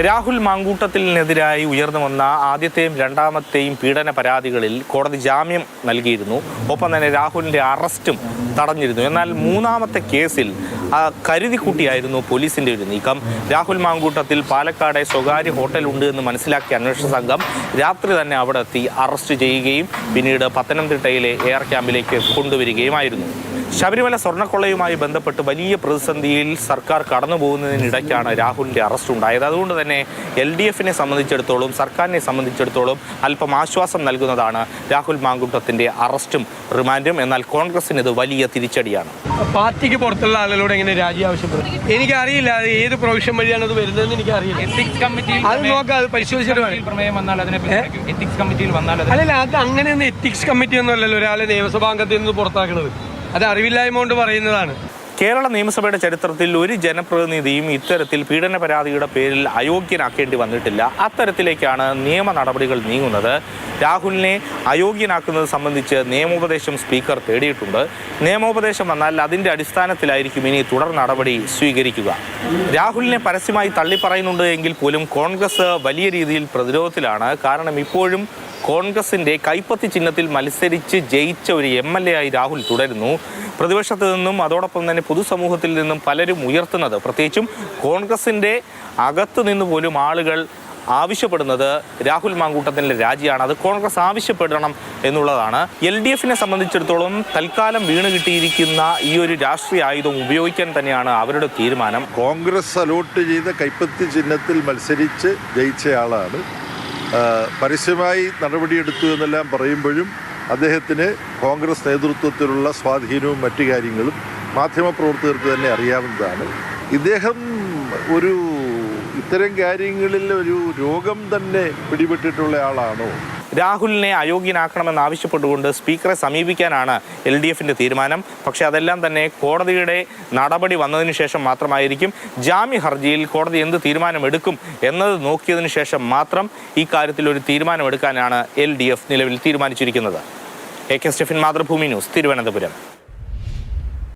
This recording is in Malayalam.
രാഹുൽ മാങ്കൂട്ടത്തിനെതിരായി ഉയർന്നു വന്ന ആദ്യത്തെയും രണ്ടാമത്തെയും പീഡന പരാതികളിൽ കോടതി ജാമ്യം നൽകിയിരുന്നു. ഒപ്പം തന്നെ രാഹുലിൻ്റെ അറസ്റ്റും തടഞ്ഞിരുന്നു. എന്നാൽ മൂന്നാമത്തെ കേസിൽ കരുതിക്കുട്ടിയായിരുന്നു പോലീസിൻ്റെ ഒരു നീക്കം. രാഹുൽ മാങ്കൂട്ടത്തിൽ പാലക്കാട് സ്വകാര്യ ഹോട്ടലുണ്ട് എന്ന് മനസ്സിലാക്കിയ അന്വേഷണ സംഘം രാത്രി തന്നെ അവിടെ എത്തി അറസ്റ്റ് ചെയ്യുകയും പിന്നീട് പത്തനംതിട്ടയിലെ എയർ ക്യാമ്പിലേക്ക് കൊണ്ടുവരികയുമായിരുന്നു. ശബരിമല സ്വർണ്ണക്കൊള്ളയുമായി ബന്ധപ്പെട്ട് വലിയ പ്രതിസന്ധിയിൽ സർക്കാർ കടന്നു പോകുന്നതിനിടയ്ക്കാണ് രാഹുലിൻ്റെ അറസ്റ്റ് ഉണ്ടായത്. അതുകൊണ്ട് തന്നെ LDFനെ സംബന്ധിച്ചിടത്തോളം, സർക്കാരിനെ സംബന്ധിച്ചിടത്തോളം അല്പം ആശ്വാസം നൽകുന്നതാണ് രാഹുൽ മാങ്കൂട്ടത്തിൻ്റെ അറസ്റ്റും റിമാൻഡും. എന്നാൽ കോൺഗ്രസിന് ഇത് വലിയ തിരിച്ചടിയാണ്. പാർട്ടിക്ക് പുറത്തുള്ള ആളുകളോട് എങ്ങനെ രാജി ആവശ്യപ്പെടും എനിക്കറിയില്ല. അത് ഏത് പ്രൊവിഷൻ വഴിയാണ് അത് വരുന്നതെന്ന് എനിക്കറിയില്ല. അത് നോക്കാം, അത് പരിശോധിച്ചിട്ട് അല്ലല്ല, അത് അങ്ങനെയൊന്നും എത്തിക്സ് കമ്മിറ്റി ഒന്നും അല്ലല്ലോ ഒരാളെ നിയമസഭാ അംഗത്തിൽ നിന്ന് പുറത്താക്കുന്നത്. അത് അറിവില്ലായ്മ കൊണ്ട് പറയുന്നതാണ്. കേരള നിയമസഭയുടെ ചരിത്രത്തിൽ ഒരു ജനപ്രതിനിധിയും ഇത്തരത്തിൽ പീഡന പരാതിയുടെ പേരിൽ അയോഗ്യനാക്കേണ്ടി വന്നിട്ടില്ല. അത്തരത്തിലേക്കാണ് നിയമ നടപടികൾ നീങ്ങുന്നത്. രാഹുലിനെ അയോഗ്യനാക്കുന്നത് സംബന്ധിച്ച് നിയമോപദേശം സ്പീക്കർ തേടിയിട്ടുണ്ട്. നിയമോപദേശം വന്നാൽ അതിൻ്റെ അടിസ്ഥാനത്തിലായിരിക്കും ഇനി തുടർ നടപടി സ്വീകരിക്കുക. രാഹുലിനെ പരസ്യമായി തള്ളിപ്പറയുന്നുണ്ട് എങ്കിൽ പോലും കോൺഗ്രസ് വലിയ രീതിയിൽ പ്രതിരോധത്തിലാണ്. കാരണം ഇപ്പോഴും കോൺഗ്രസിൻ്റെ കൈപ്പത്തി ചിഹ്നത്തിൽ മത്സരിച്ച് ജയിച്ച ഒരു MLA ആയി രാഹുൽ തുടരുന്നു. പ്രതിപക്ഷത്ത് നിന്നും അതോടൊപ്പം തന്നെ പൊതുസമൂഹത്തിൽ നിന്നും പലരും ഉയർത്തുന്നത്, പ്രത്യേകിച്ചും കോൺഗ്രസിൻ്റെ അകത്തു നിന്ന് പോലും ആളുകൾ ആവശ്യപ്പെടുന്നത് രാഹുൽ മാങ്കൂട്ടത്തിൻ്റെ രാജിയാണ്. അത് കോൺഗ്രസ് ആവശ്യപ്പെടണം എന്നുള്ളതാണ്. LDFനെ സംബന്ധിച്ചിടത്തോളം തൽക്കാലം വീണ് കിട്ടിയിരിക്കുന്ന ഈ ഒരു രാഷ്ട്രീയ ആയുധം ഉപയോഗിക്കാൻ തന്നെയാണ് അവരുടെ തീരുമാനം. കോൺഗ്രസ് അലോട്ട് ചെയ്ത കൈപ്പത്തി ചിഹ്നത്തിൽ മത്സരിച്ച് ജയിച്ചയാളാണ്. പരസ്യമായി നടപടിയെടുത്തു എന്നെല്ലാം പറയുമ്പോഴും അദ്ദേഹത്തിന് കോൺഗ്രസ് നേതൃത്വത്തിലുള്ള സ്വാധീനവും മറ്റു കാര്യങ്ങളും മാധ്യമപ്രവർത്തകർക്ക് തന്നെ അറിയാവുന്നതാണ്. ഇദ്ദേഹം ഇത്തരം കാര്യങ്ങളിൽ ഒരു രോഗം തന്നെ പിടിപെട്ടിട്ടുള്ള ആളാണോ? രാഹുലിനെ അയോഗ്യനാക്കണമെന്നാവശ്യപ്പെട്ടുകൊണ്ട് സ്പീക്കറെ സമീപിക്കാനാണ് LDFൻ്റെ തീരുമാനം. പക്ഷേ അതെല്ലാം തന്നെ കോടതിയുടെ നടപടി വന്നതിന് ശേഷം മാത്രമായിരിക്കും. ജാമ്യ ഹർജിയിൽ കോടതി എന്ത് തീരുമാനമെടുക്കും എന്നത് നോക്കിയതിനു ശേഷം മാത്രം ഈ കാര്യത്തിൽ ഒരു തീരുമാനമെടുക്കാനാണ് LDF നിലവിൽ തീരുമാനിച്ചിരിക്കുന്നത്. AK Stephin, Mathrubhumi news, Thiruvananthapuram.